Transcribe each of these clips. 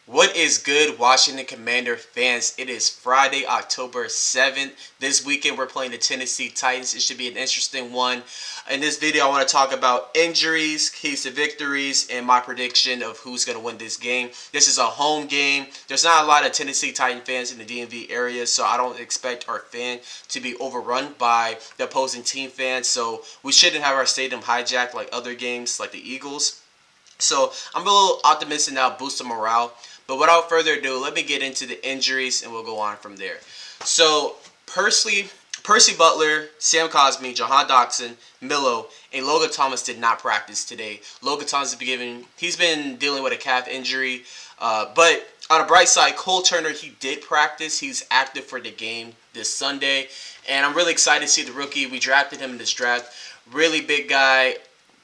What is good, Washington Commander fans? It is Friday, October 7th. This weekend, we're playing the Tennessee Titans. It should be an interesting one. In this video, I want to talk about injuries, keys to victories, and my prediction of who's going to win this game. This is a home game. There's not a lot of Tennessee Titan fans in the DMV area, so I don't expect our fan to be overrun by the opposing team fans. So we shouldn't have our stadium hijacked like other games, like the Eagles. So I'm a little optimistic now, boost the morale. But without further ado, let me get into the injuries and we'll go on from there. So Percy Butler, Sam Cosmi, Jahan Dotson, Milo, and Logan Thomas did not practice today. Logan Thomas he's been dealing with a calf injury. But on a bright side, Cole Turner, he did practice. He's active for the game this Sunday. And I'm really excited to see the rookie. We drafted him in this draft. Really big guy,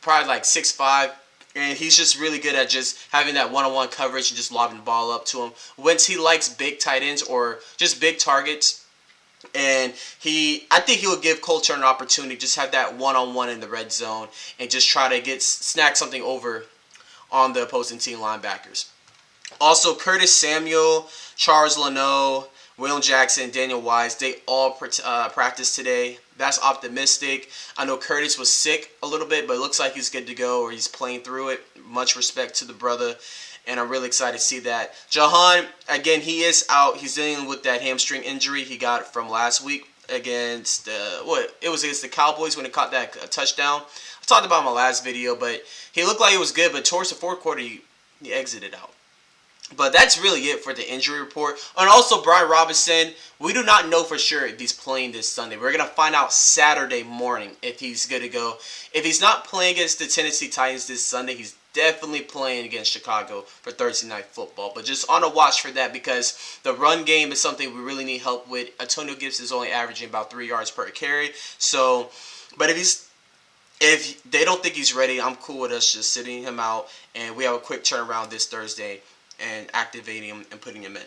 probably like 6'5". And he's just really good at just having that one-on-one coverage and just lobbing the ball up to him. Once he likes big tight ends or just big targets, and I think he will give Cole Turner an opportunity, just have that one-on-one in the red zone and just try to snack something over on the opposing team linebackers. Also, Curtis Samuel, Charles Leno, William Jackson, Daniel Wise, they all practiced today. That's optimistic. I know Curtis was sick a little bit, but it looks like he's good to go or he's playing through it. Much respect to the brother, and I'm really excited to see that. Jahan, again, he is out. He's dealing with that hamstring injury he got from last week against, it was against the Cowboys when he caught that touchdown. I talked about him in my last video, but he looked like he was good, but towards the fourth quarter, he exited out. But that's really it for the injury report. And also, Brian Robinson, we do not know for sure if he's playing this Sunday. We're going to find out Saturday morning if he's good to go. If he's not playing against the Tennessee Titans this Sunday, he's definitely playing against Chicago for Thursday Night Football. But just on a watch for that because the run game is something we really need help with. Antonio Gibson is only averaging about 3 yards per carry. So, but if they don't think he's ready, I'm cool with us just sitting him out. And we have a quick turnaround this Thursday and activating him and putting him in.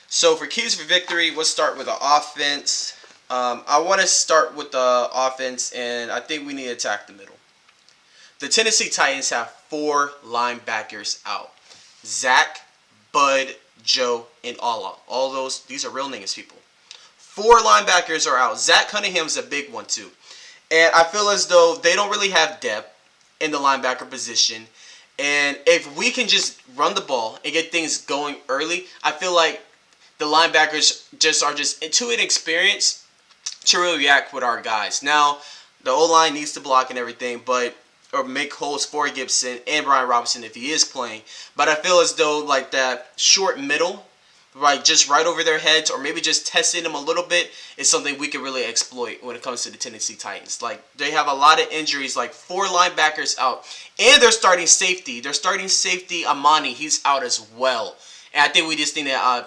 So for keys for victory, let's start with the offense. I want to start with the offense, and I think we need to attack the middle. The Tennessee Titans have 4 linebackers out. Zach, Bud, Joe, and Allah. These are real names, people. 4 linebackers are out. Zach Cunningham's a big one, too. And I feel as though they don't really have depth in the linebacker position. And if we can just run the ball and get things going early, I feel like the linebackers are too inexperienced to really react with our guys. Now, the O-line needs to block and everything, or make holes for Gibson and Brian Robinson if he is playing. But I feel as though like that short middle, just right over their heads, or maybe just testing them a little bit, is something we can really exploit when it comes to the Tennessee Titans. Like, they have a lot of injuries, like 4 linebackers out, and their starting safety, Amani, he's out as well. And I think we just need to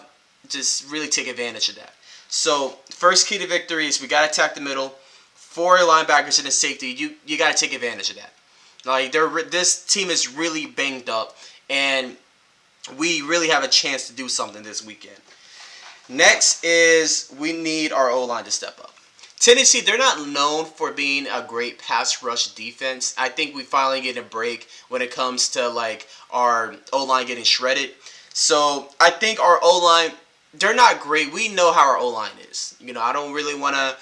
just really take advantage of that. So, first key to victory is we got to attack the middle. 4 linebackers and a safety, you got to take advantage of that. Like, this team is really banged up, and we really have a chance to do something this weekend. Next is we need our O-line to step up. Tennessee, they're not known for being a great pass rush defense. I think we finally get a break when it comes to like our O-line getting shredded. So I think our O-line, they're not great. We know how our O-line is. I don't really want to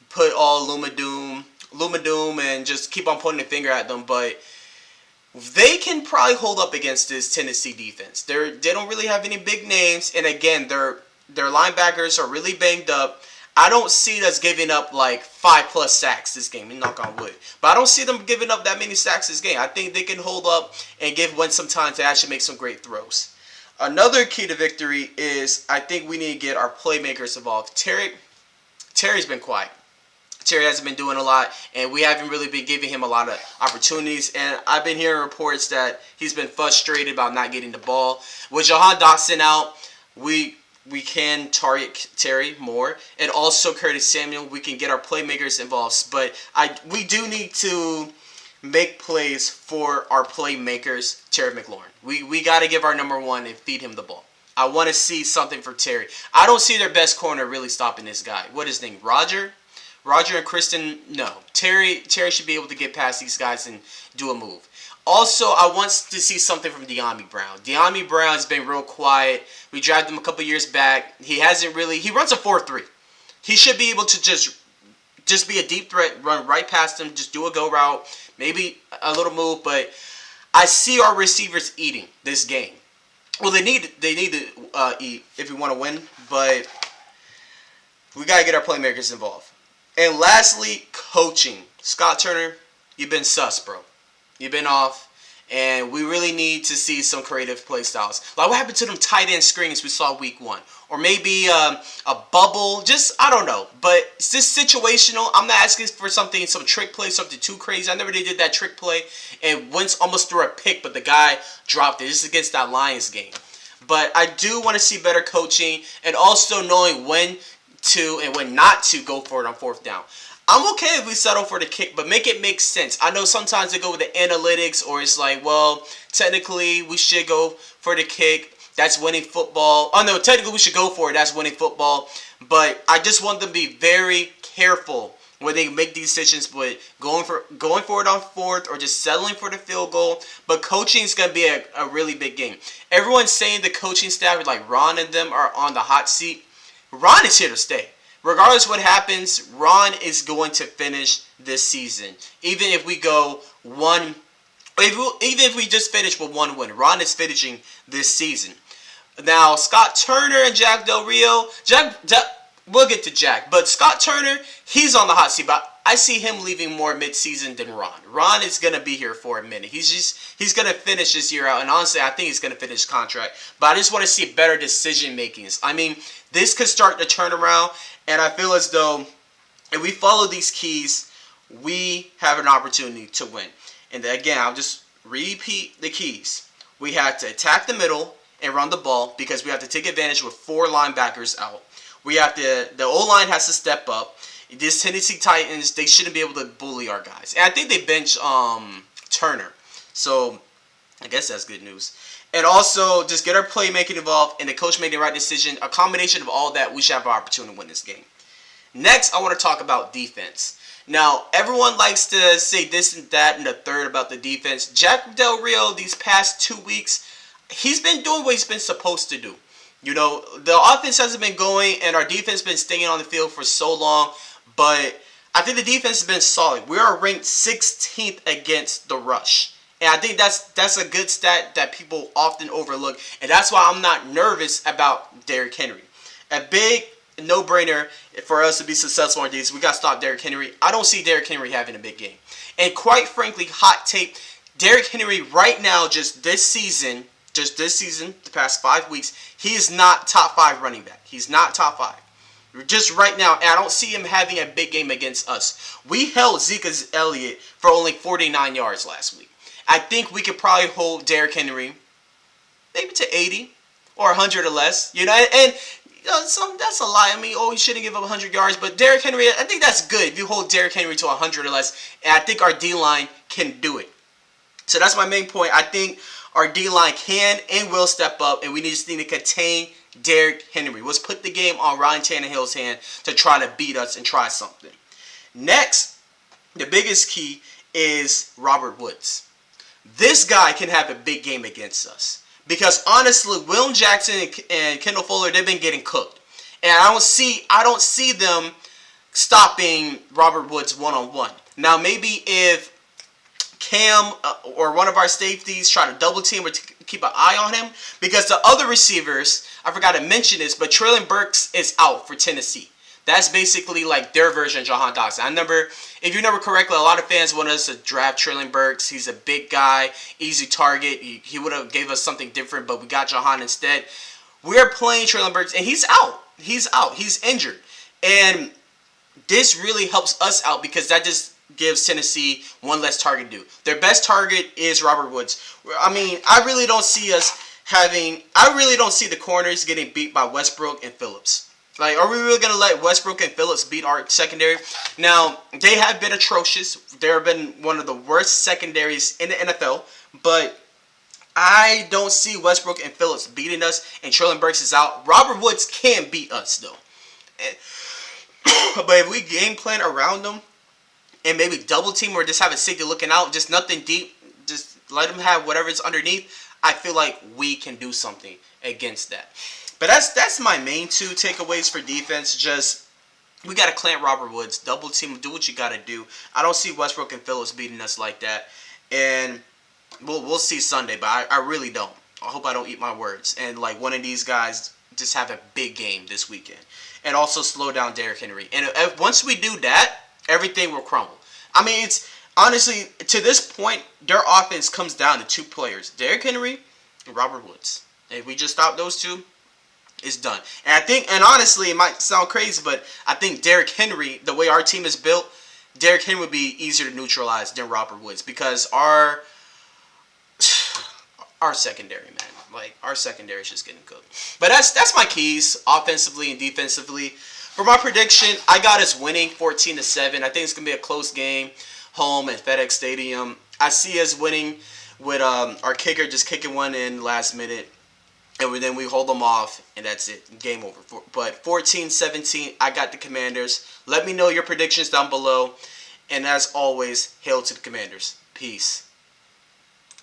put all Lumadoom and just keep on pointing the finger at them, but they can probably hold up against this Tennessee defense. They don't really have any big names, and again, their linebackers are really banged up. I don't see us giving up like 5+ sacks this game. Knock on wood, but I don't see them giving up that many sacks this game. I think they can hold up and give Wentz some time to actually make some great throws. Another key to victory is I think we need to get our playmakers involved. Terry's been quiet. Terry hasn't been doing a lot, and we haven't really been giving him a lot of opportunities. And I've been hearing reports that he's been frustrated about not getting the ball. With Jahan Dotson out, we can target Terry more, and also Curtis Samuel. We can get our playmakers involved, but we do need to make plays for our playmakers, Terry McLaurin. We got to give our number 1 and feed him the ball. I want to see something for Terry. I don't see their best corner really stopping this guy. What is his name? Roger and Kristen, no. Terry should be able to get past these guys and do a move. Also, I want to see something from De'Ami Brown. De'Ami Brown has been real quiet. We drafted him a couple years back. He hasn't really. He runs a 4.3. He should be able to just be a deep threat, run right past him, just do a go route, maybe a little move. But I see our receivers eating this game. Well, they need to eat if we want to win, but we got to get our playmakers involved. And lastly, coaching. Scott Turner, you've been sus, bro. You've been off. And we really need to see some creative play styles. Like what happened to them tight end screens we saw week 1? Or maybe a bubble. Just, I don't know. But it's just situational. I'm not asking for some trick play, something too crazy. I never did that trick play. And Wentz almost threw a pick, but the guy dropped it. This is against that Lions game. But I do want to see better coaching and also knowing when to and when not to go for it on 4th down. I'm okay if we settle for the kick, but make it make sense. I know sometimes they go with the analytics, or it's like, well, technically we should go for the kick. That's winning football. Oh no, technically we should go for it. That's winning football. But I just want them to be very careful when they make these decisions with going for it on 4th or just settling for the field goal. But coaching is going to be a really big game. Everyone's saying the coaching staff, like Ron and them, are on the hot seat. Ron is here to stay. Regardless of what happens, Ron is going to finish this season. Even if we go even if we just finish with 1 win, Ron is finishing this season. Now, Scott Turner and Jack Del Rio, we'll get to Jack, but Scott Turner, he's on the hot seat, but I see him leaving more mid-season than Ron. Ron is going to be here for a minute. He's going to finish this year out, and honestly, I think he's going to finish his contract. But I just want to see better decision-makings. I mean, this could start to turn around, and I feel as though if we follow these keys, we have an opportunity to win. And again, I'll just repeat the keys. We have to attack the middle and run the ball because we have to take advantage with 4 linebackers out. The O-line has to step up. This Tennessee Titans, they shouldn't be able to bully our guys. And I think they bench Turner. So I guess that's good news. And also, just get our playmaking involved and the coach made the right decision. A combination of all that, we should have an opportunity to win this game. Next, I want to talk about defense. Now, everyone likes to say this and that and the third about the defense. Jack Del Rio, these past 2 weeks, he's been doing what he's been supposed to do. You know, the offense hasn't been going and our defense has been staying on the field for so long. But I think the defense has been solid. We are ranked 16th against the rush. And I think that's a good stat that people often overlook. And that's why I'm not nervous about Derrick Henry. A big no-brainer for us to be successful on these. We got to stop Derrick Henry. I don't see Derrick Henry having a big game. And quite frankly, hot take, Derrick Henry right now, just this season, the past 5 weeks, he is not top 5 running back. He's not top 5. Just right now, and I don't see him having a big game against us. We held Zeke Elliott for only 49 yards last week. I think we could probably hold Derrick Henry maybe to 80 or 100 or less. You know, and that's a lie. I mean, he shouldn't give up 100 yards, but Derrick Henry, I think that's good if you hold Derrick Henry to 100 or less. And I think our D-line can do it. So that's my main point. I think our D-line can and will step up, and we just need to contain Derrick Henry. Let's put the game on Ryan Tannehill's hand to try to beat us and try something. Next, the biggest key is Robert Woods. This guy can have a big game against us. Because honestly, William Jackson and Kendall Fuller, they've been getting cooked. And I don't see them stopping Robert Woods one-on-one. Now, maybe if Cam or one of our safeties try to double team or keep an eye on him, because the other receivers, I forgot to mention this, but Treylon Burks is out for Tennessee. That's basically like their version of Jahan Dotson. If you remember correctly, a lot of fans wanted us to draft Treylon Burks. He's a big guy, easy target. He would have gave us something different, but we got Jahan instead. We're playing Treylon Burks, and he's out. He's injured. And this really helps us out because that just gives Tennessee one less target to do. Their best target is Robert Woods. I mean, I really don't see the corners getting beat by Westbrook and Phillips. Like, are we really going to let Westbrook and Phillips beat our secondary? Now, they have been atrocious. They've been one of the worst secondaries in the NFL. But I don't see Westbrook and Phillips beating us, and Treylon Burks is out. Robert Woods can beat us, though. But if we game plan around them and maybe double team or just have a safety looking out, just nothing deep, let them have whatever's underneath. I feel like we can do something against that. But that's my main two takeaways for defense. Just we got to clamp Robert Woods, double team, do what you got to do. I don't see Westbrook and Phillips beating us like that, and we'll see Sunday. But I really don't. I hope I don't eat my words and like one of these guys just have a big game this weekend, and also slow down Derrick Henry. And once we do that, everything will crumble. I mean, it's honestly to this point, their offense comes down to two players: Derrick Henry and Robert Woods. And if we just stop those two, it's done. And I think, and honestly, it might sound crazy, but I think Derrick Henry, the way our team is built, Derrick Henry would be easier to neutralize than Robert Woods because our secondary, man, like our secondary is just getting cooked. But that's my keys, offensively and defensively. For my prediction, I got us winning 14-7. I think it's gonna be a close game, home at FedEx Stadium. I see us winning with our kicker just kicking one in last minute. And then we hold them off, and that's it. Game over. But 14-17, I got the Commanders. Let me know your predictions down below. And as always, hail to the Commanders. Peace.